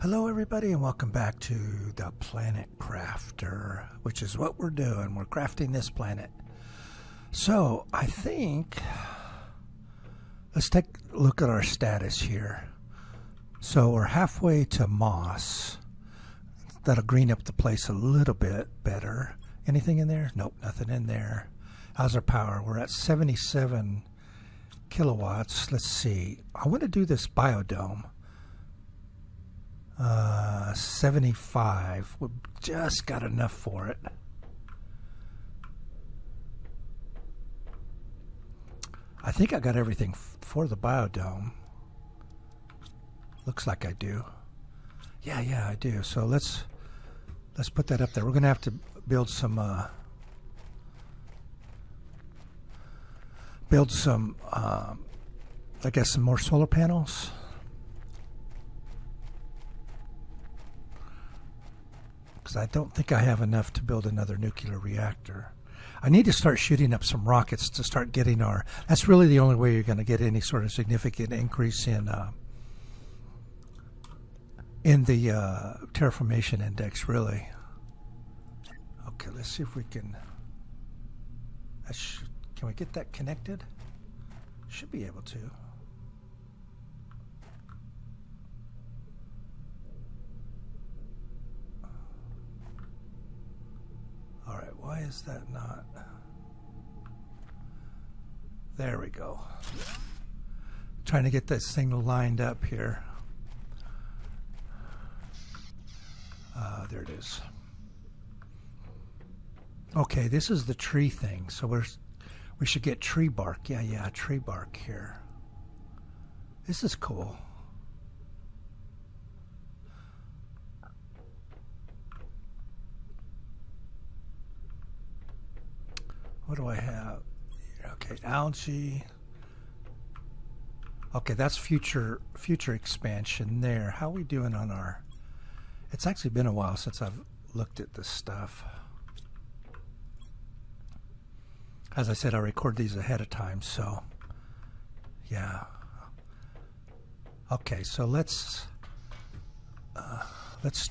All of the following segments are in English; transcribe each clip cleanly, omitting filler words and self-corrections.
Hello everybody and welcome back to the Planet Crafter, which is what we're doing. We're crafting this planet. So I think, let's take a look at our status here. So we're halfway to moss. That'll green up the place a little bit better. Anything in there? Nope, nothing in there. How's our power? We're at 77 kilowatts. Let's see. I want to do this biodome. 75. We've just got enough for it. I think I got everything for the biodome. Looks like I do. Yeah, I do. So let's put that up there. We're gonna have to build some I guess some more solar panels. Because I don't think I have enough to build another nuclear reactor. I need to start shooting up some rockets to start getting our... That's really the only way you're going to get any sort of significant increase in the terraformation index, really. Okay, let's see if we can... Can we get that connected? Should be able to. Alright, why is that not? There we go. Trying to get this thing lined up here. There it is. Okay, this is the tree thing. So we should get tree bark. Yeah, tree bark here. This is cool. What do I have? Okay, algae. Okay, that's future expansion there. How are we doing on our... It's actually been a while since I've looked at this stuff. As I said, I record these ahead of time, so yeah. Okay, so let's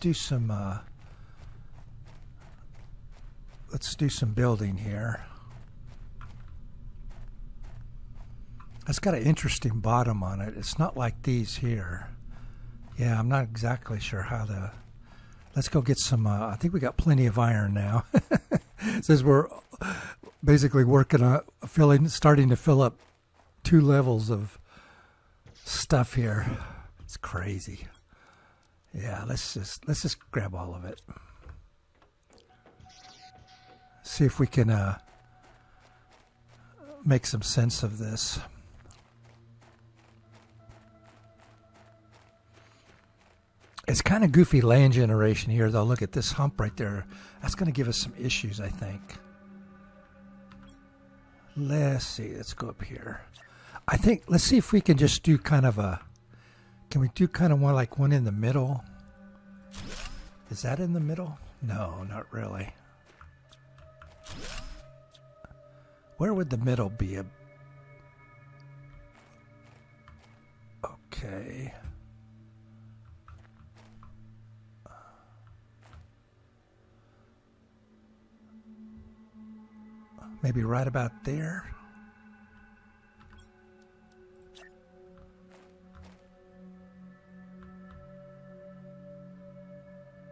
do some building here. It's got an interesting bottom on it. It's not like these here. Yeah, I'm not exactly sure how to... Let's go get some... I think we got plenty of iron now. Since we're basically working on starting to fill up 2 levels of stuff here. It's crazy. Yeah, let's just grab all of it. See if we can make some sense of this. It's kind of goofy land generation here, though. Look at this hump right there. That's going to give us some issues, I think. Let's see. Let's go up here. I think, let's see if we can just do kind of a... Can we do kind of more like one in the middle? Is that in the middle? No, not really. Where would the middle be? Okay. Maybe right about there.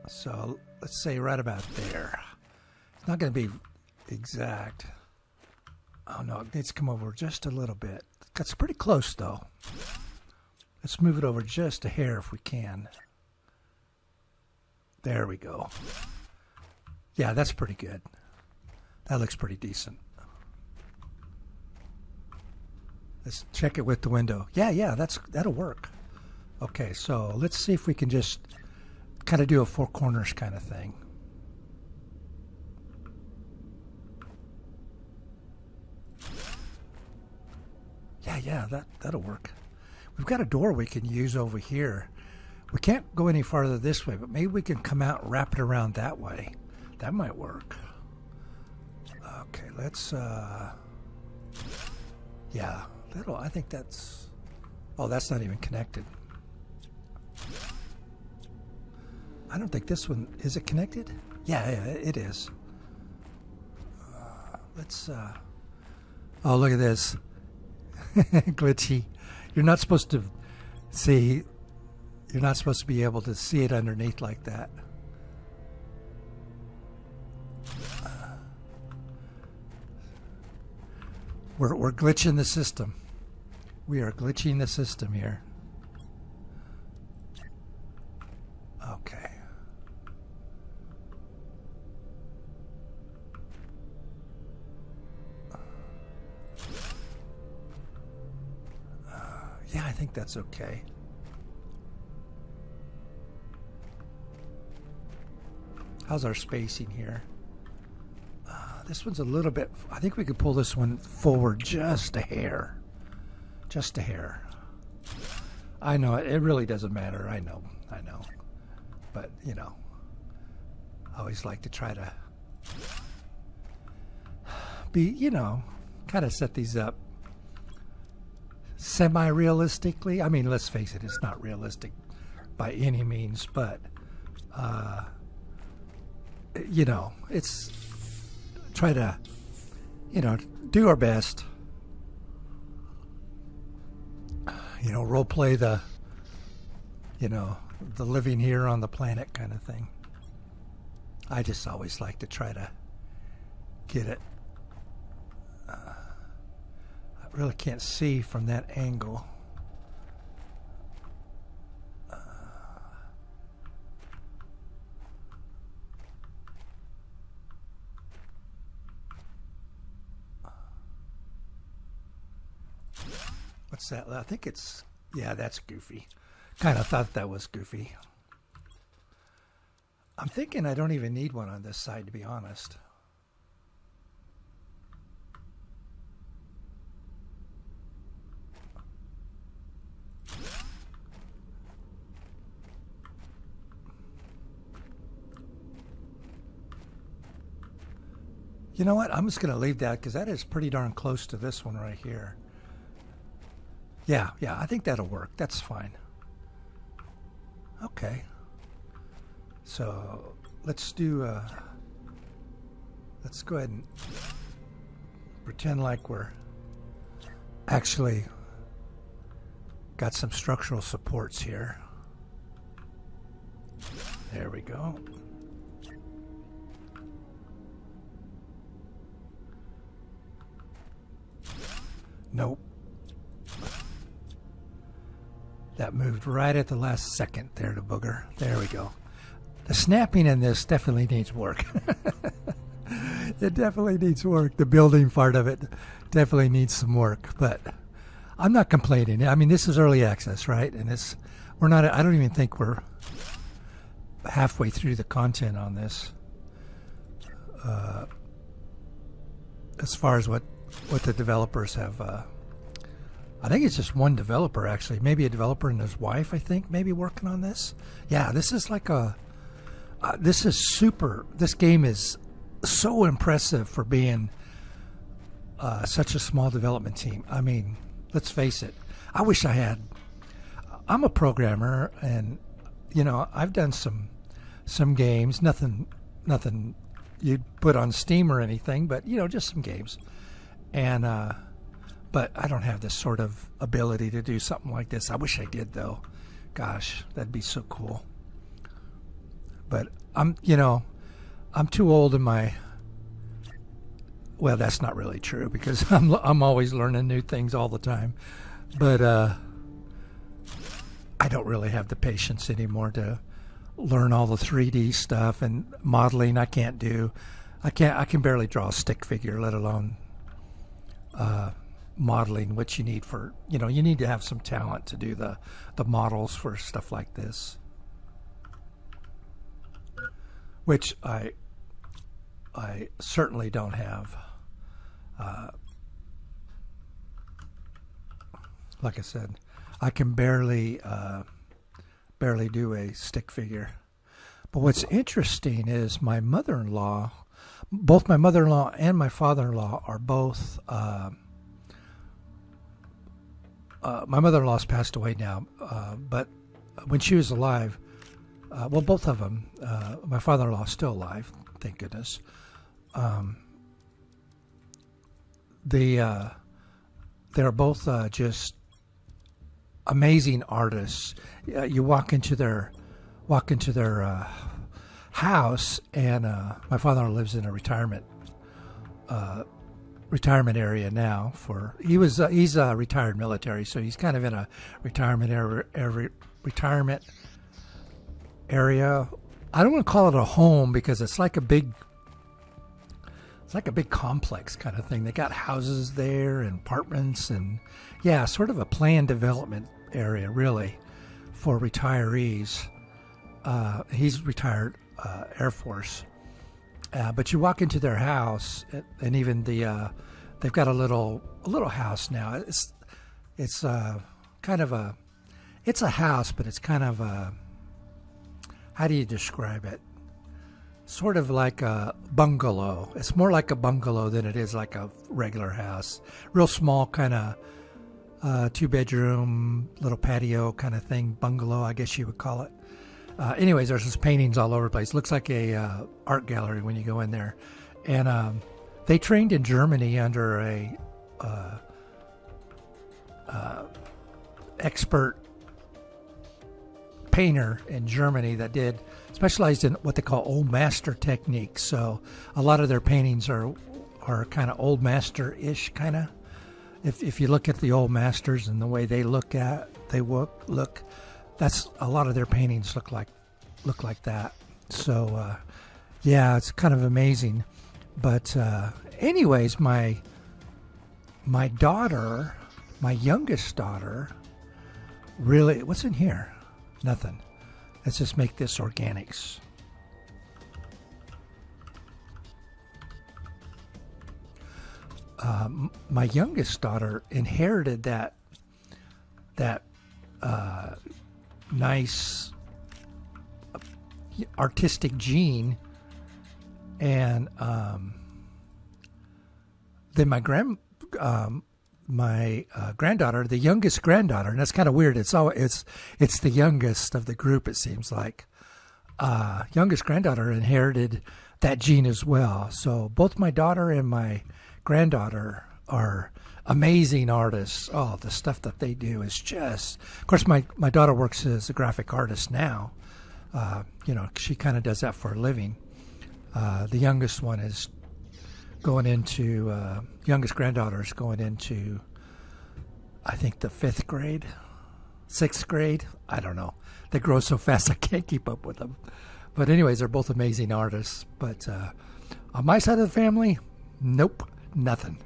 So let's say right about there. It's not going to be exact. Oh no, it needs to come over just a little bit. That's pretty close though. Let's move it over just a hair if we can. There we go. Yeah, that's pretty good. That looks pretty decent. Let's check it with the window. Yeah, that'll work. Okay, so let's see if we can just kind of do a 4 corners kind of thing. Yeah, that'll work. We've got a door we can use over here. We can't go any farther this way, but maybe we can come out and wrap it around that way. That might work. Okay, let's yeah, I think that's... Oh, that's not even connected. I don't think this one, is it connected? Yeah, it is. Let's, oh, look at this. Glitchy. You're not supposed to see, you're not supposed to be able to see it underneath like that. We're glitching the system. We are glitching the system here. Okay. Yeah, I think that's okay. How's our spacing here? This one's a little bit, I think we could pull this one forward just a hair. Just a hair. I know, it really doesn't matter. I know. But, you know, I always like to try to be, you know, kind of set these up semi-realistically. I mean, let's face it, it's not realistic by any means, but, you know, it's try to, you know, do our best. You know, role play the, you know, the living here on the planet kind of thing. I just always like to try to get it. I really can't see from that angle. What's that? I think it's, yeah, that's goofy. Kind of thought that was goofy. I'm thinking I don't even need one on this side, to be honest. You know what? I'm just going to leave that because that is pretty darn close to this one right here. Yeah, I think that'll work. That's fine. Okay. So let's do, let's go ahead and pretend like we're actually got some structural supports here. There we go. Nope. That moved right at the last second there, the booger. There we go. The snapping in this definitely needs work. It definitely needs work. The building part of it definitely needs some work, but I'm not complaining. I mean, this is early access, right? And this, we're not, I don't even think we're halfway through the content on this. As far as what the developers have, I think it's just one developer, actually. Maybe a developer and his wife, I think, maybe working on this. Yeah, this is like a, this is super, this game is so impressive for being such a small development team. I mean, let's face it. I wish I had, I'm a programmer and, you know, I've done some games, nothing you'd put on Steam or anything, but, you know, just some games. And, but I don't have this sort of ability to do something like this. I wish I did, though. Gosh, that'd be so cool. But I'm, you know, I'm too old in my, well, that's not really true because I'm always learning new things all the time. But I don't really have the patience anymore to learn all the 3D stuff and modeling. I can barely draw a stick figure, let alone modeling, which you need for, you know, you need to have some talent to do the models for stuff like this, which I certainly don't have. Like I said, I can barely do a stick figure. But what's interesting is my mother-in-law, both my mother-in-law and my father-in-law are both, my mother-in-law's passed away now, but when she was alive, Well, both of them. My father-in-law is still alive, thank goodness. They're both just amazing artists. You walk into their house, and my father-in-law lives in a retirement area now. He's a retired military, so he's kind of in a retirement area. I don't want to call it a home because it's like a big complex kind of thing. They got houses there and apartments, and yeah, sort of a planned development area really for retirees. He's retired Air Force, but you walk into their house, and even they've got a little house now. It's kind of a house, but it's kind of a, how do you describe it? Sort of like a bungalow. It's more like a bungalow than it is like a regular house. Real small, kind of 2-bedroom, little patio kind of thing. Bungalow, I guess you would call it. Anyways, there's just paintings all over the place. Looks like a art gallery when you go in there. And they trained in Germany under a expert painter in Germany that specialized in what they call old master techniques. So a lot of their paintings are kind of old master-ish kind of. If you look at the old masters and the way they look, that's a lot of their paintings look like that. So yeah, it's kind of amazing. But anyways, my daughter, my youngest daughter, really, what's in here? Nothing. Let's just make this organics. My youngest daughter inherited that nice artistic gene, and then my granddaughter, the youngest granddaughter, and that's kind of weird. It's the youngest of the group, it seems like. Youngest granddaughter inherited that gene as well. So both my daughter and my granddaughter are amazing artists. Oh, the stuff that they do is just. Of course, my daughter works as a graphic artist now. She kind of does that for a living. The youngest one is going into, youngest granddaughter is going into, I think, the 5th grade, 6th grade. I don't know. They grow so fast I can't keep up with them. But anyways, they're both amazing artists. But on my side of the family, nope, nothing.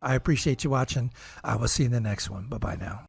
I appreciate you watching. I will see you in the next one. Bye-bye now.